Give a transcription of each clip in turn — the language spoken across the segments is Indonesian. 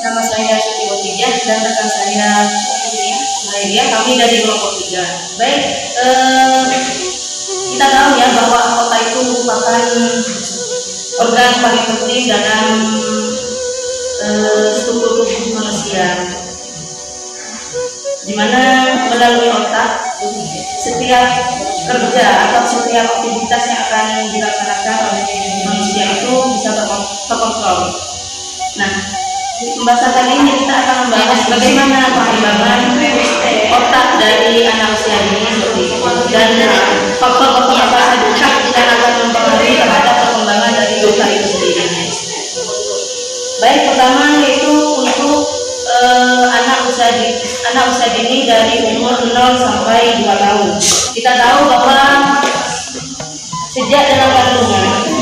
Nama saya Siti Wotijah dan rekan saya Maria, kami dari kelompok 3. Baik, kita tahu ya bahwa otak itu merupakan organ paling penting dalam struktur tubuh manusia, dimana melalui otak setiap kerja atau setiap aktivitas yang akan dilaksanakan oleh manusia itu bisa terkontrol. Nah, pembahasan kali ini kita akan membahas bagaimana perkembangan otak dari anak usia dini dan faktor-faktor apa saja yang akan mempengaruhi terhadap perkembangan dari otak itu sendiri. Baik, pertama yaitu untuk anak usia dini dari umur 0 sampai 2 tahun. Kita tahu bahwa sejak dalam kandungan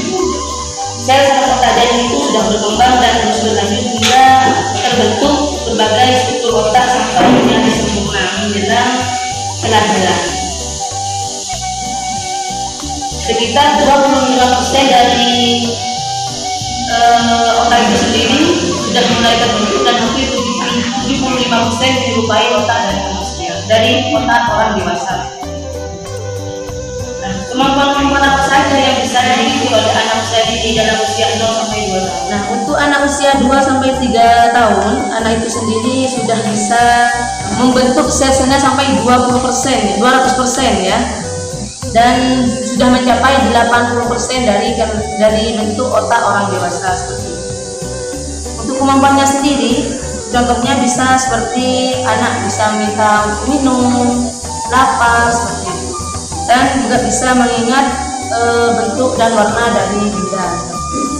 sel saraf otak janin itu sudah berkembang dan terus berlanjut hingga terbentuk berbagai struktur otak sampai menjadi sempurna menjelang kelahiran. Sekitar 25% dari otak itu sendiri sudah mulai terbentuk dan hampir 75% menyerupai otak dari otak orang dewasa. Kemampuan apa saja yang bisa dimiliki oleh anak usia dini dalam usia 0 sampai 2 tahun? Nah, untuk anak usia 2 sampai 3 tahun, anak itu sendiri sudah bisa membentuk sel-selnya sampai 200% ya. Dan sudah mencapai 80% dari bentuk otak orang dewasa seperti itu. Untuk kemampuannya sendiri, contohnya bisa seperti anak bisa minta minum, lapar seperti itu. Dan juga bisa mengingat bentuk dan warna dari benda.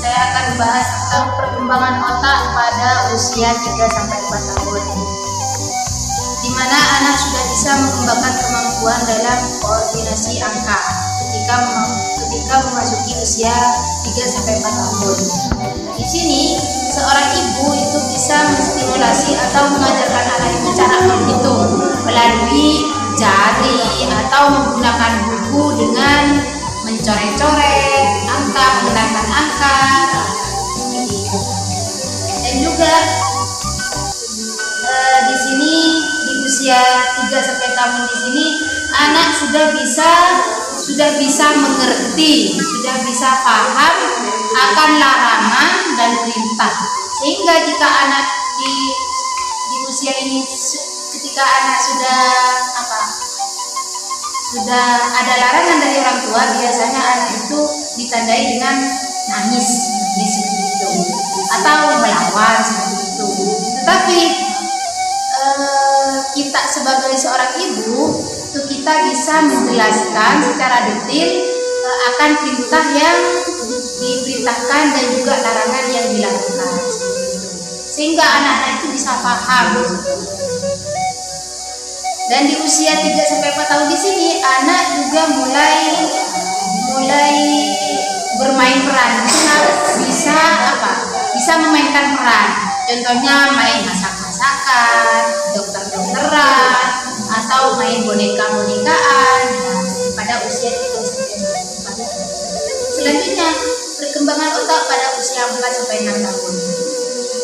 Saya akan membahas tentang perkembangan otak pada usia 3-4 tahun, di mana anak sudah bisa mengembangkan kemampuan dalam koordinasi angka ketika memasuki usia 3-4 tahun. Di sini seorang ibu itu bisa menstimulasi atau mengajarkan anak itu cara menghitung melalui jari atau menggunakan buku dengan mencoret-coret angka, mengenalkan angka, dan juga di sini di usia 3-4 tahun di sini anak sudah bisa mengerti, sudah bisa paham akan larangan dan perintah, sehingga jika anak di usia ini ketika anak sudah ada larangan dari orang tua, biasanya anak itu ditandai dengan nangis seperti itu atau melawan seperti itu. Tetapi kita sebagai seorang ibu itu kita bisa menjelaskan secara detail akan perintah yang diperintahkan dan juga larangan yang dilakukan, sehingga anak-anak itu bisa paham. Dan di usia 3-4 tahun di sini anak juga mulai bermain peran, bisa memainkan peran. Contohnya main masak-masakan, dokter-dokteran, atau main boneka-bonekaan pada usia 3-4 tahun. Selanjutnya, perkembangan otak pada usia 4-6 tahun.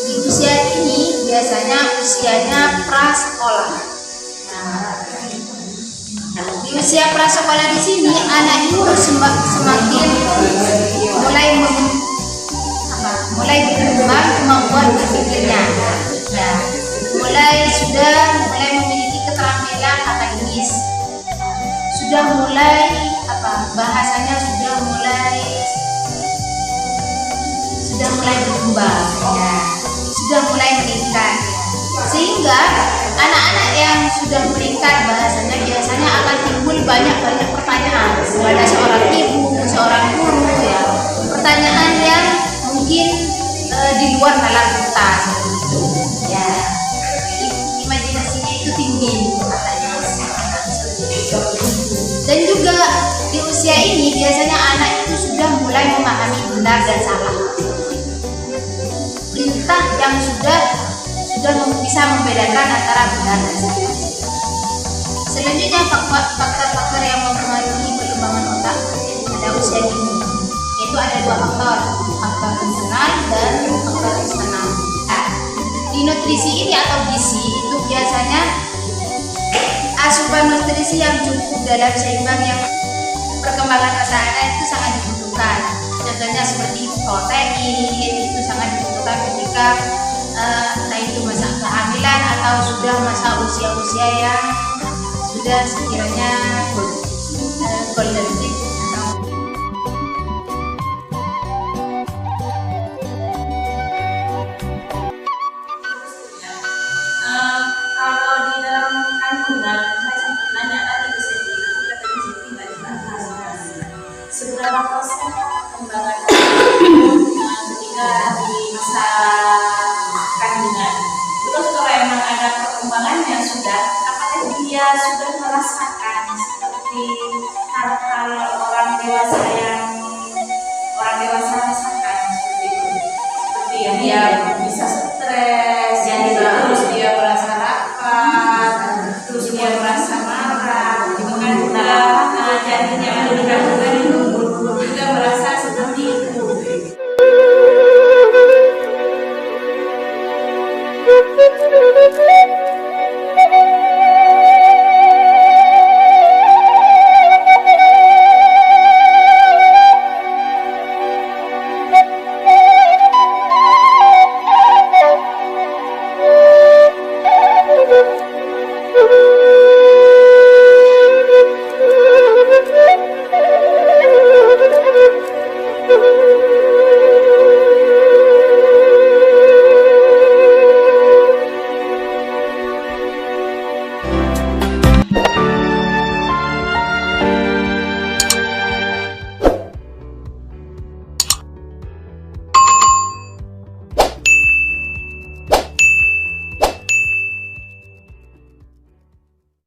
Di usia ini biasanya usianya prasekolah. Di usia prasekolah di sini anak itu semakin mulai berkembang kemampuan berpikirnya, mulai memiliki keterampilan akademis, sudah mulai bahasanya sudah mulai sudah mulai berkembang, ya, sudah mulai meningkat. Sehingga anak-anak yang sudah meningkat bahasanya biasanya akan timbul banyak-banyak pertanyaan kepada seorang ibu, seorang guru, ya, pertanyaan yang mungkin di luar nalar kita seperti itu, ya, imajinasinya itu tinggi katanya seperti itu. Dan juga di usia ini biasanya anak itu sudah mulai memahami benar dan salah, perintah yang sudah bisa membedakan antara benar dan salah. Selanjutnya faktor-faktor yang mempengaruhi perkembangan otak pada usia dini, yaitu ada dua faktor internal dan faktor eksternal. Nah, di nutrisi ini atau gizi itu biasanya asupan nutrisi yang cukup dalam seimbang yang perkembangan otak anak itu sangat dibutuhkan. Contohnya seperti protein itu sangat dibutuhkan ketika entah itu masa kehamilan atau sudah masa usia-usia yang sudah sekiranya golden age atau kalau di dalam kandungan saya sempat nanya tadi ke Siti, ketika tadi Siti nggak dibahas seberapa persen perkembangan ketika di masa kandungan. Terus kalau emang ada perkembangannya sudah, apakah dia sudah merasakan seperti hal-hal orang dewasa